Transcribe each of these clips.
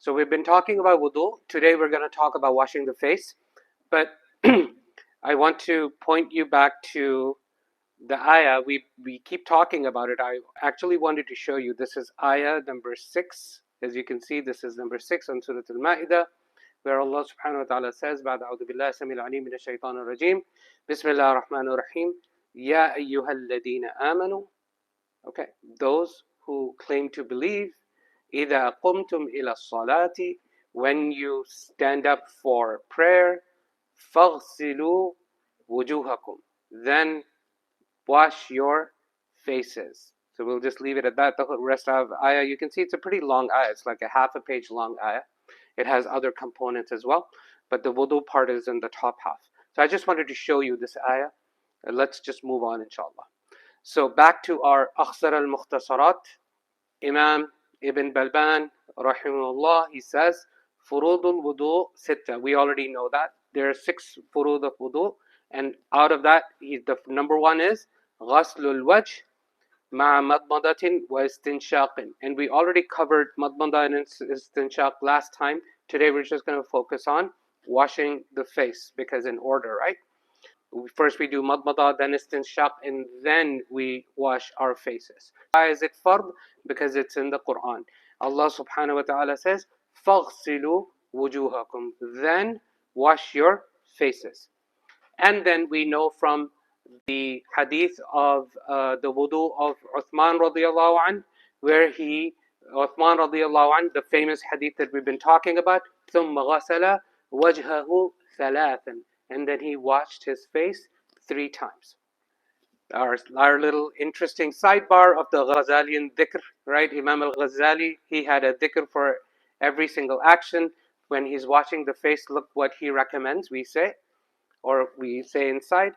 So we've been talking about wudu. Today we're going to talk about washing the face. But I want to point you back to the ayah. We keep talking about it. I actually wanted to show you. This is ayah number 6. As you can see, this is number 6 on Surah Al-Ma'idah, where Allah subhanahu wa ta'ala says, بعد أعوذ بالله السميع العليم من الشيطان الرجيم بسم الله الرحمن الرحيم يا أيها الذين آمنوا. Okay, those who claim to believe, إذا قمتم إلى الصلاة, when you stand up for prayer, فاغسلوا وجوهكم, then wash your faces. So we'll just leave it at that. The rest of ayah, you can see it's a pretty long ayah. It's like a half a page long ayah. It has other components as well, but the wudu part is in the top half. So I just wanted to show you this ayah. Let's just move on, inshallah. So back to our Akhsar al-Mukhtasarat. Imam Ibn Balban, rahimahullah, he says, Furudul wudu sitta. We already know that. There are 6 furud of wudu, and out of that, the number 1 is Ghaslul wajh ma'a madmadatin wa istinshaqin. And we already covered madmada and istinshaq last time. Today we're just going to focus on washing the face, because in order, right? First we do madmada, then istinshaq, and then we wash our faces. Why is it fard? Because it's in the Quran. Allah subhanahu wa ta'ala says, فَاغْسِلُوا وُجُوهَكُمْ, then wash your faces. And then we know from the hadith of the wudu of Uthman radiallahu anh, where Uthman radiallahu anh, the famous hadith that we've been talking about, ثُمَّ غَسَلَ وَجْهَهُ ثَلَاثًا, and then he washed his face 3 times. Our little interesting sidebar of the Ghazalian dhikr, right? Imam al-Ghazali, he had a dhikr for every single action. When he's washing the face, look what he recommends. We say inside,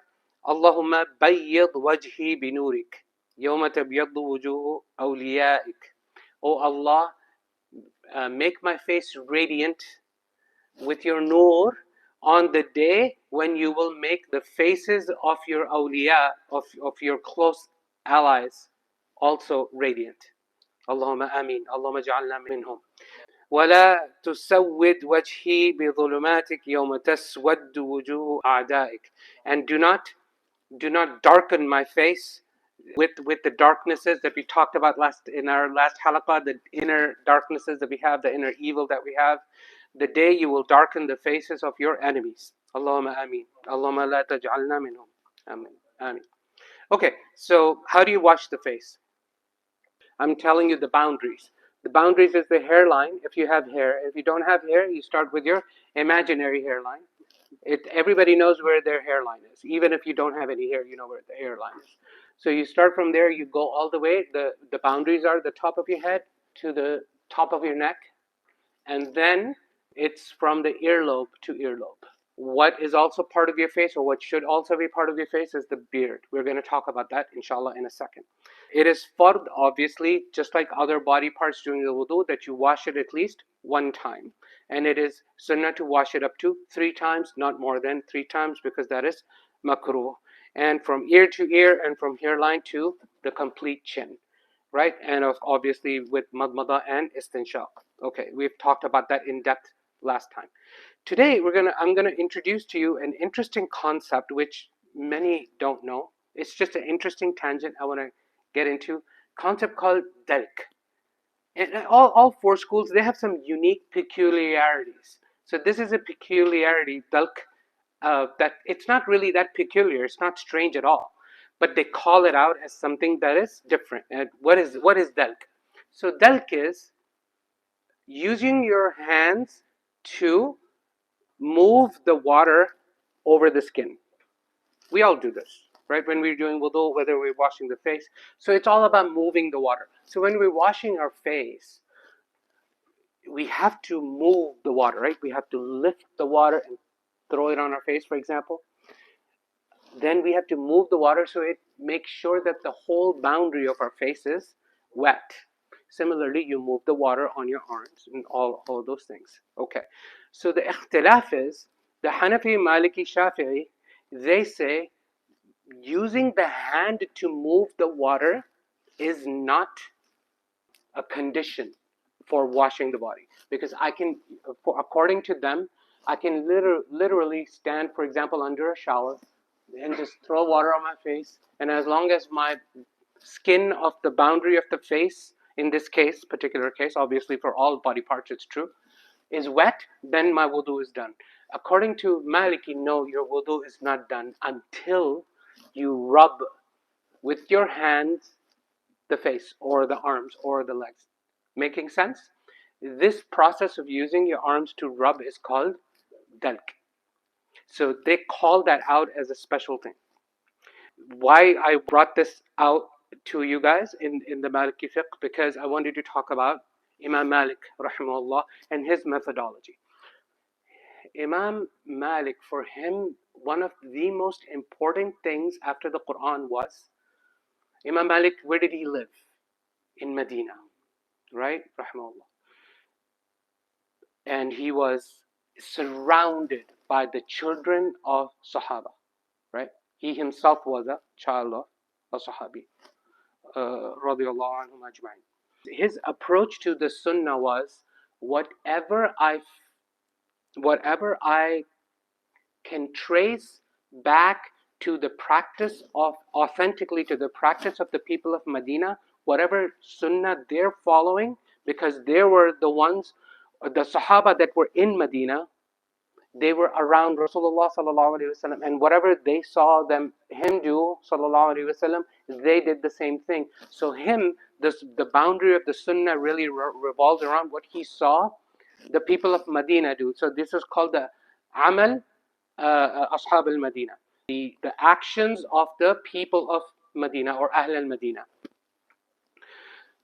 Allahumma bayyid wajhi binurik, yawma tabyaddu wujuhu awliyaik. Oh Allah, make my face radiant with your nur on the day when you will make the faces of your awliya, of your close allies, also radiant. Allahumma ameen. Allahumma ja'alna minhum. ولا تسود وجهي بظلماتك يوم تسود وجوه أعدائك. And do not darken my face with the darknesses that we talked about in our last halaqah, the inner darknesses that we have, the inner evil that we have. The day you will darken the faces of your enemies. Allahumma ameen. Allahumma la taj'alna minhum. Ameen. Ameen. Okay, so how do you wash the face? I'm telling you the boundaries. The boundaries is the hairline, if you have hair. If you don't have hair, you start with your imaginary hairline. Everybody knows where their hairline is. Even if you don't have any hair, you know where the hairline is. So you start from there, you go all the way. The boundaries are the top of your head to the top of your neck. And then it's from the earlobe to earlobe. What is also part of your face, or what should also be part of your face, is the beard. We're going to talk about that, inshallah, in a second. It is fard, obviously, just like other body parts during the wudu, that you wash it at least 1 time. And it is sunnah to wash it up to 3 times, not more than 3 times, because that is makruh. And from ear to ear, and from hairline to the complete chin, right? And obviously with madmada and istinshaq. Okay, we've talked about that in depth last time. Today I'm gonna introduce to you an interesting concept which many don't know. It's just an interesting tangent I want to get into. Concept called dalk. And all 4 schools, they have some unique peculiarities. So this is a peculiarity, dalk, that it's not really that peculiar. It's not strange at all, but they call it out as something that is different. And what is dalk? So dalk is using your hands to move the water over the skin. We all do this, right? When we're doing wudu, whether we're washing the face. So it's all about moving the water. So when we're washing our face, we have to move the water, right? We have to lift the water and throw it on our face, for example. Then we have to move the water so it makes sure that the whole boundary of our face is wet. Similarly, you move the water on your arms and all those things. Okay, so the ikhtilaf is, the Hanafi, Maliki, Shafi'i, they say using the hand to move the water is not a condition for washing the body, because I can, according to them, I can literally stand, for example, under a shower and just throw water on my face, and as long as my skin of the boundary of the face, in this case, particular case, obviously for all body parts it's true, is wet, then my wudu is done. According to Maliki, no, your wudu is not done until you rub with your hands the face or the arms or the legs. Making sense? This process of using your arms to rub is called dalk. So they call that out as a special thing. Why I brought this out to you guys in the Maliki fiqh, because I wanted to talk about Imam Malik rahimahullah and his methodology. Imam Malik, for him, one of the most important things after the Quran was, Imam Malik, where did he live? In Medina, right? Rahimahullah. And he was surrounded by the children of Sahaba, right? He himself was a child of a Sahabi, radiallahu anhum ajma'in. His approach to the Sunnah was, whatever I can trace back to the practice of, authentically to the practice of the people of Medina, whatever Sunnah they're following, because they were the ones, the Sahaba that were in Medina, they were around Rasulullah sallallahu alaihi wasallam, and whatever they saw him do sallallahu alaihi wasallam, they did the same thing. So the boundary of the Sunnah really revolves around what he saw the people of Medina do. So this is called the Amal Ashab al-Madina, the actions of the people of Medina or Ahl al-Madina.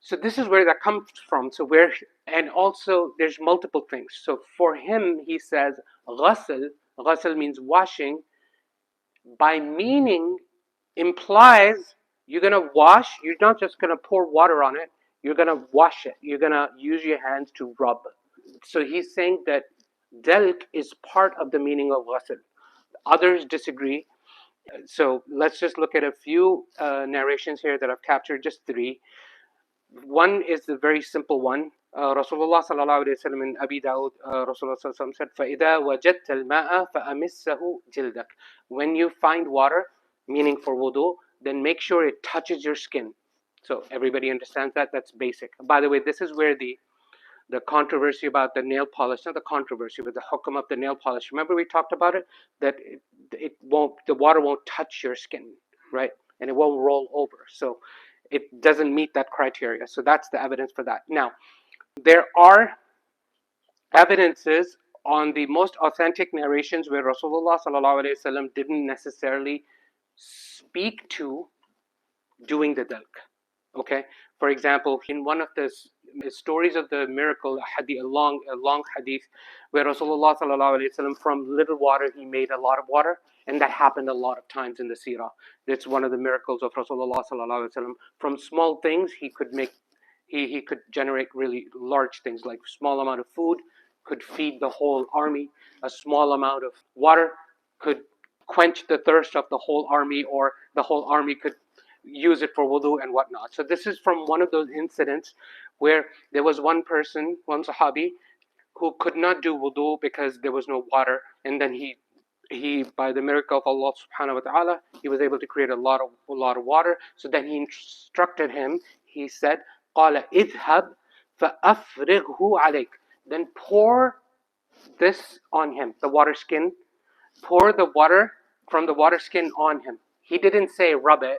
So this is where that comes from. And also there's multiple things. So for him, he says ghasl means washing, by meaning implies you're gonna wash, you're not just gonna pour water on it, you're gonna wash it, you're gonna use your hands to rub. So he's saying that dalk is part of the meaning of ghasl. Others disagree. So let's just look at a few narrations here that I've captured, just three. One is the very simple one. Rasulullah sallallahu alaihi wasallam in Abi Dawud, Rasulullah sallallahu alaihi wasallam said, فَإِذَا وَجَدْتَ الْمَاءَ فَأَمِسَّهُ جِلْدَكَ. When you find water, meaning for wudu, then make sure it touches your skin. So everybody understands that. That's basic. By the way, this is where the controversy about the nail polish, not the controversy, but the hukm of the nail polish. Remember we talked about it, that the water won't touch your skin, right? And it won't roll over. So it doesn't meet that criteria. So that's the evidence for that. Now, there are evidences on the most authentic narrations where Rasulullah sallallahu alaihi wasallam didn't necessarily speak to doing the dalk. Okay, for example, in one of the stories of the miracle, a long hadith, where Rasulullah sallallahu alaihi wasallam, from little water he made a lot of water, and that happened a lot of times in the seerah. That's one of the miracles of Rasulullah sallallahu alaihi wasallam. From small things he could generate really large things, like small amount of food could feed the whole army, a small amount of water could quench the thirst of the whole army, or the whole army could use it for wudu and whatnot. So this is from one of those incidents where there was one person, one Sahabi, who could not do wudu because there was no water, and then he by the miracle of Allah subhanahu wa ta'ala, he was able to create a lot of water. So then he instructed him, he said, قَالَ اذْهَبْ فَأَفْرِغْهُ عَلَيْكَ. Then pour this on him, the water skin, pour the water from the water skin on him. He didn't say rub it.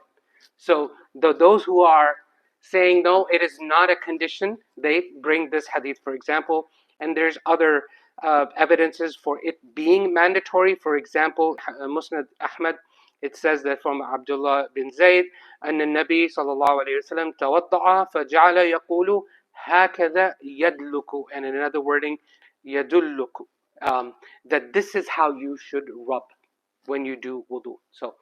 So those who are saying no, it is not a condition, they bring this hadith, for example, and there's other evidences for it being mandatory. For example, Musnad Ahmad, it says that from Abdullah bin Zayd, أن النبي صلى الله عليه وسلم توضأ فجعل يقول هكذا يدلك, and in another wording, يدلك, that this is how you should rub when you do wudu. So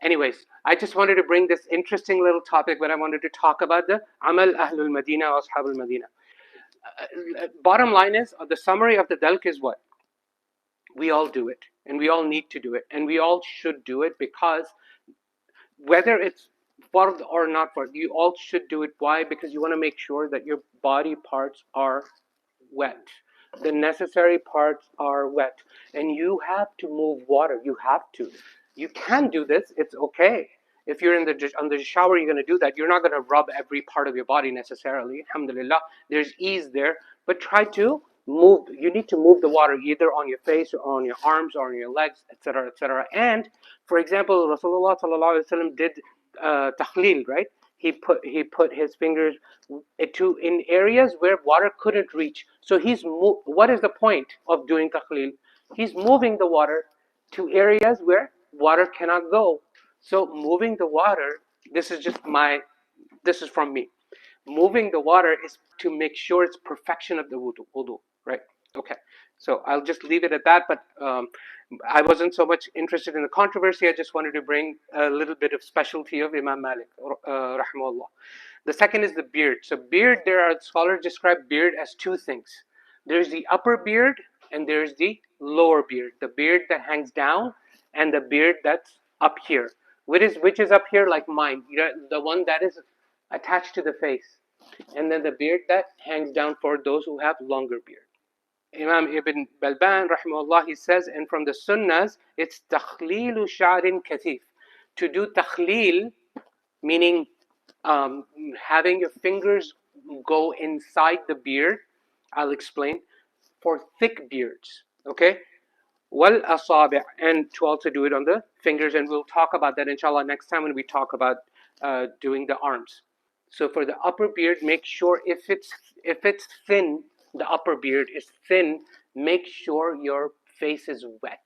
anyways, I just wanted to bring this interesting little topic, but I wanted to talk about the Amal Ahlul Madina or Ashab al-Madina. Bottom line is, the summary of the dalk is what? We all do it, and we all need to do it, and we all should do it, because whether it's fard or not fard, you all should do it. Why? Because you want to make sure that your body parts are wet. The necessary parts are wet. And you have to move water. You have to. You can do this. It's okay. If you're in the shower, you're going to do that. You're not going to rub every part of your body necessarily. Alhamdulillah. There's ease there. But try to move. You need to move the water either on your face or on your arms or on your legs, etc., etc. And for example, Rasulullah sallallahu alaihi wasallam did takhlil, right? He put his fingers to in areas where water couldn't reach. So what is the point of doing takhlil? He's moving the water to areas where water cannot go. So moving the water, this is from me. Moving the water is to make sure it's perfection of the wudu, right? Okay. So I'll just leave it at that. But I wasn't so much interested in the controversy. I just wanted to bring a little bit of specialty of Imam Malik, rahimahullah. The second is the beard. So beard, there are scholars describe beard as two things. There's the upper beard and there's the lower beard. The beard that hangs down and the beard that's up here. Which is up here like mine? The one that is attached to the face. And then the beard that hangs down for those who have longer beard. Imam Ibn Balban, rahimahullah, he says, and from the sunnahs, it's takhlilu sha'rin kathif. To do takhlil, meaning having your fingers go inside the beard, I'll explain, for thick beards, okay? Wal asabi', and to also do it on the fingers, and we'll talk about that inshallah next time when we talk about doing the arms. So for the upper beard, make sure if it's thin, the upper beard is thin, make sure your face is wet.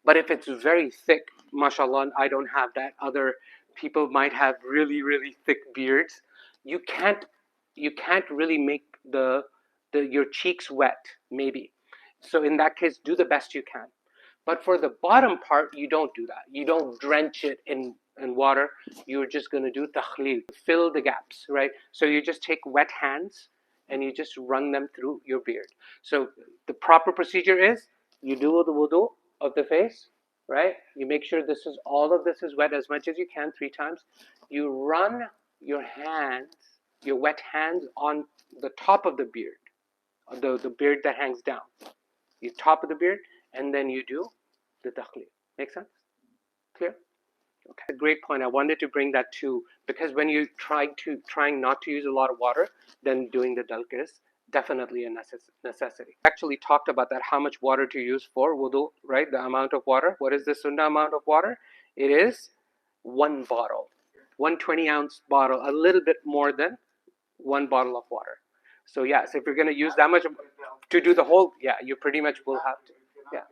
But if it's very thick, mashallah, I don't have that. Other people might have really, really thick beards. You can't really make your cheeks wet, maybe. So in that case, do the best you can. But for the bottom part, you don't do that. You don't drench it in water. You're just going to do takhlil, fill the gaps, right? So you just take wet hands and you just run them through your beard. So the proper procedure is you do the wudu of the face, right? You make sure all of this is wet as much as you can 3 times. You run your wet hands on the top of the beard, the beard that hangs down. You top of the beard, and then you do the takhlil. Make sense? Clear? Okay. A great point. I wanted to bring that too, because when you trying not to use a lot of water, then doing the dalk is definitely a necessity. Actually talked about that, how much water to use for wudu, right? The amount of water. What is the sunnah amount of water? It is 1 bottle, 120-ounce bottle, a little bit more than 1 bottle of water. So yes, if you're going to use that much to do the whole, you pretty much will have to. Yeah.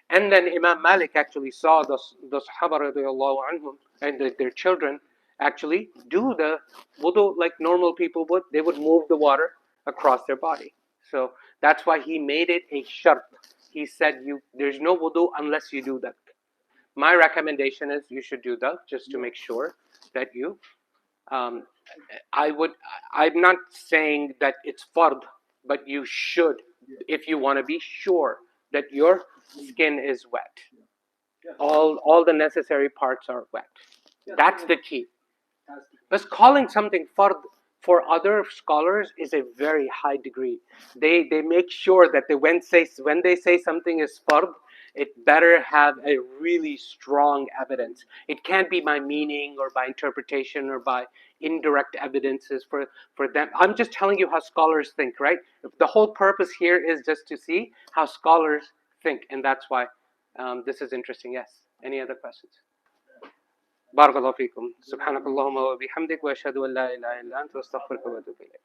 And then Imam Malik actually saw the Sahaba radiallahu anhum and their children actually do the wudu like normal people would. They would move the water across their body. So that's why he made it a shart. He said there's no wudu unless you do that. My recommendation is you should do that just to make sure that you I'm not saying that it's fard, but you should, if you want to be sure that your skin is wet. All the necessary parts are wet. That's the key. But calling something fard for other scholars is a very high degree. They make sure that when they say something is fard, it better have a really strong evidence. It can't be by meaning or by interpretation or by indirect evidences for them. I'm just telling you how scholars think, right? The whole purpose here is just to see how scholars think, and that's why this is interesting. Yes. Any other questions? بارك الله فيكم سبحانك اللهم وبحمدك وأشهد أن لا إله إلا أنت وأستغفرك وأتوب إليك